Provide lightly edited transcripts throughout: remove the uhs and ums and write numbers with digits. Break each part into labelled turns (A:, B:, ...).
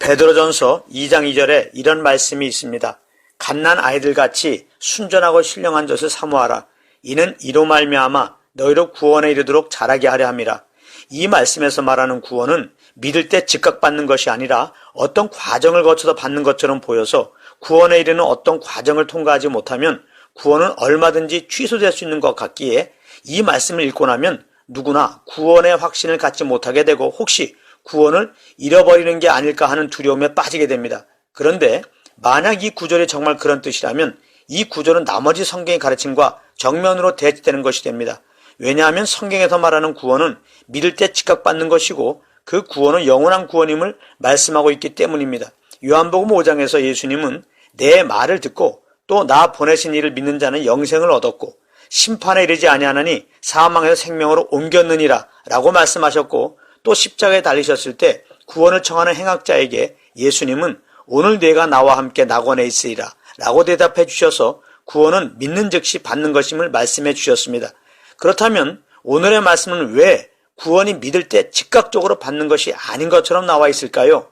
A: 베드로전서 2장 2절에 이런 말씀이 있습니다. 갓난 아이들같이 순전하고 신령한 젖을 사모하라. 이는 이로 말미암아 너희로 구원에 이르도록 자라게 하려 함이라. 이 말씀에서 말하는 구원은 믿을 때 즉각 받는 것이 아니라 어떤 과정을 거쳐서 받는 것처럼 보여서 구원에 이르는 어떤 과정을 통과하지 못하면 구원은 얼마든지 취소될 수 있는 것 같기에 이 말씀을 읽고 나면 누구나 구원의 확신을 갖지 못하게 되고 혹시 구원을 잃어버리는 게 아닐까 하는 두려움에 빠지게 됩니다. 그런데 만약 이 구절이 정말 그런 뜻이라면 이 구절은 나머지 성경의 가르침과 정면으로 대치되는 것이 됩니다. 왜냐하면 성경에서 말하는 구원은 믿을 때 즉각 받는 것이고 그 구원은 영원한 구원임을 말씀하고 있기 때문입니다. 요한복음 5장에서 예수님은 내 말을 듣고 또 나 보내신 이를 믿는 자는 영생을 얻었고 심판에 이르지 아니하나니 사망에서 생명으로 옮겼느니라 라고 말씀하셨고 또 십자가에 달리셨을 때 구원을 청하는 행악자에게 예수님은 오늘 네가 나와 함께 낙원에 있으리라 라고 대답해 주셔서 구원은 믿는 즉시 받는 것임을 말씀해 주셨습니다. 그렇다면 오늘의 말씀은 왜 구원이 믿을 때 즉각적으로 받는 것이 아닌 것처럼 나와 있을까요?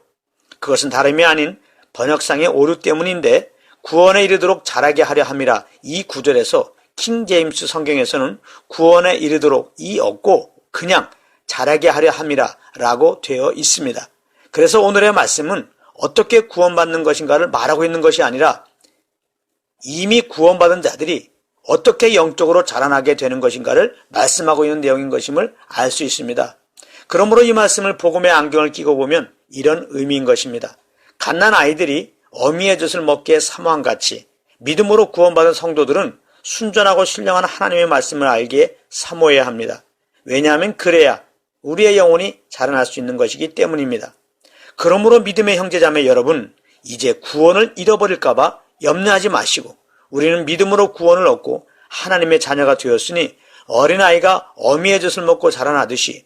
A: 그것은 다름이 아닌 번역상의 오류 때문인데 구원에 이르도록 자라게 하려 함이라 이 구절에서 킹 제임스 성경에서는 구원에 이르도록 이 없고 그냥 자라게 하려 함이라 라고 되어 있습니다. 그래서 오늘의 말씀은 어떻게 구원받는 것인가를 말하고 있는 것이 아니라 이미 구원받은 자들이 어떻게 영적으로 자라나게 되는 것인가를 말씀하고 있는 내용인 것임을 알 수 있습니다. 그러므로 이 말씀을 복음의 안경을 끼고 보면 이런 의미인 것입니다. 갓난 아이들이 어미의 젖을 먹기에 사모한 같이 믿음으로 구원받은 성도들은 순전하고 신령한 하나님의 말씀을 알기에 사모해야 합니다. 왜냐하면 그래야 우리의 영혼이 자라날 수 있는 것이기 때문입니다. 그러므로 믿음의 형제자매 여러분, 이제 구원을 잃어버릴까봐 염려하지 마시고 우리는 믿음으로 구원을 얻고 하나님의 자녀가 되었으니 어린아이가 어미의 젖을 먹고 자라나듯이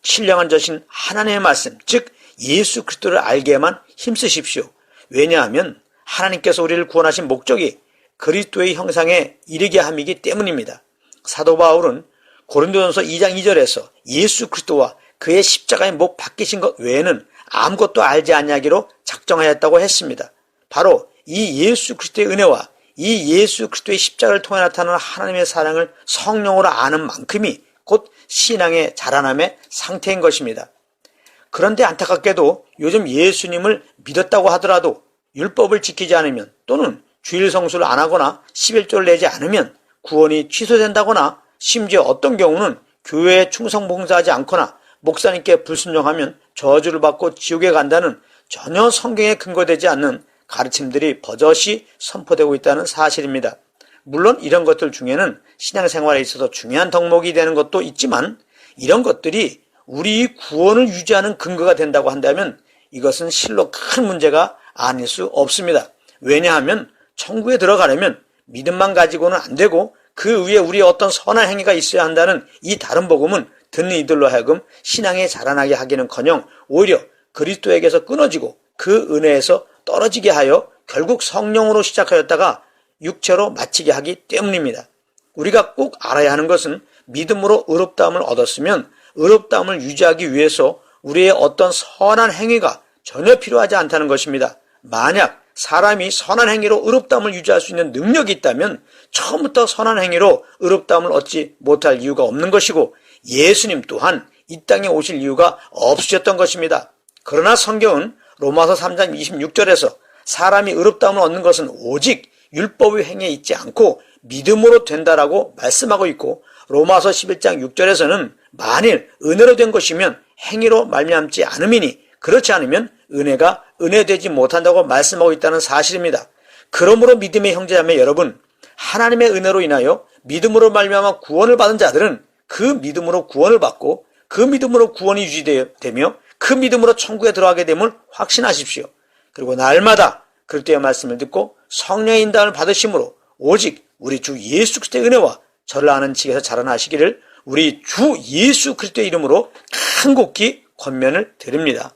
A: 신령한 젖인 하나님의 말씀, 즉 예수 그리스도를 알게만 힘쓰십시오. 왜냐하면 하나님께서 우리를 구원하신 목적이 그리스도의 형상에 이르게 함이기 때문입니다. 사도 바울은 고린도전서 2장 2절에서 예수 그리스도와 그의 십자가에 못 박히신 것 외에는 아무것도 알지 아니하기로 작정하였다고 했습니다. 바로 이 예수 그리스도의 은혜와 이 예수 그리스도의 십자가를 통해 나타나는 하나님의 사랑을 성령으로 아는 만큼이 곧 신앙의 자라남의 상태인 것입니다. 그런데 안타깝게도 요즘 예수님을 믿었다고 하더라도 율법을 지키지 않으면 또는 주일 성수를 안 하거나 11조를 내지 않으면 구원이 취소된다거나 심지어 어떤 경우는 교회에 충성 봉사하지 않거나 목사님께 불순종하면 저주를 받고 지옥에 간다는 전혀 성경에 근거되지 않는 가르침들이 버젓이 선포되고 있다는 사실입니다. 물론 이런 것들 중에는 신앙생활에 있어서 중요한 덕목이 되는 것도 있지만 이런 것들이 우리 구원을 유지하는 근거가 된다고 한다면 이것은 실로 큰 문제가 아닐 수 없습니다. 왜냐하면 천국에 들어가려면 믿음만 가지고는 안 되고 그 위에 우리의 어떤 선한 행위가 있어야 한다는 이 다른 복음은 듣는 이들로 하여금 신앙에 자라나게 하기는커녕 오히려 그리스도에게서 끊어지고 그 은혜에서 떨어지게 하여 결국 성령으로 시작하였다가 육체로 마치게 하기 때문입니다. 우리가 꼭 알아야 하는 것은 믿음으로 의롭다함을 얻었으면 의롭다함을 유지하기 위해서 우리의 어떤 선한 행위가 전혀 필요하지 않다는 것입니다. 만약 사람이 선한 행위로 의롭다함을 유지할 수 있는 능력이 있다면 처음부터 선한 행위로 의롭다함을 얻지 못할 이유가 없는 것이고 예수님 또한 이 땅에 오실 이유가 없으셨던 것입니다. 그러나 성경은 로마서 3장 26절에서 사람이 의롭다함을 얻는 것은 오직 율법의 행위에 있지 않고 믿음으로 된다라고 말씀하고 있고 로마서 11장 6절에서는 만일 은혜로 된 것이면 행위로 말미암지 않음이니 그렇지 않으면 은혜가 은혜되지 못한다고 말씀하고 있다는 사실입니다. 그러므로 믿음의 형제자매 여러분, 하나님의 은혜로 인하여 믿음으로 말미암아 구원을 받은 자들은 그 믿음으로 구원을 받고 그 믿음으로 구원이 유지되며 그 믿음으로 천국에 들어가게 됨을 확신하십시오. 그리고 날마다 그리스도의 말씀을 듣고 성령의 인도함을 받으심으로 오직 우리 주 예수 그리스도의 은혜와 저를 아는 지혜에서 자라나시기를 우리 주 예수 그리스도의 이름으로 간곡히 권면을 드립니다.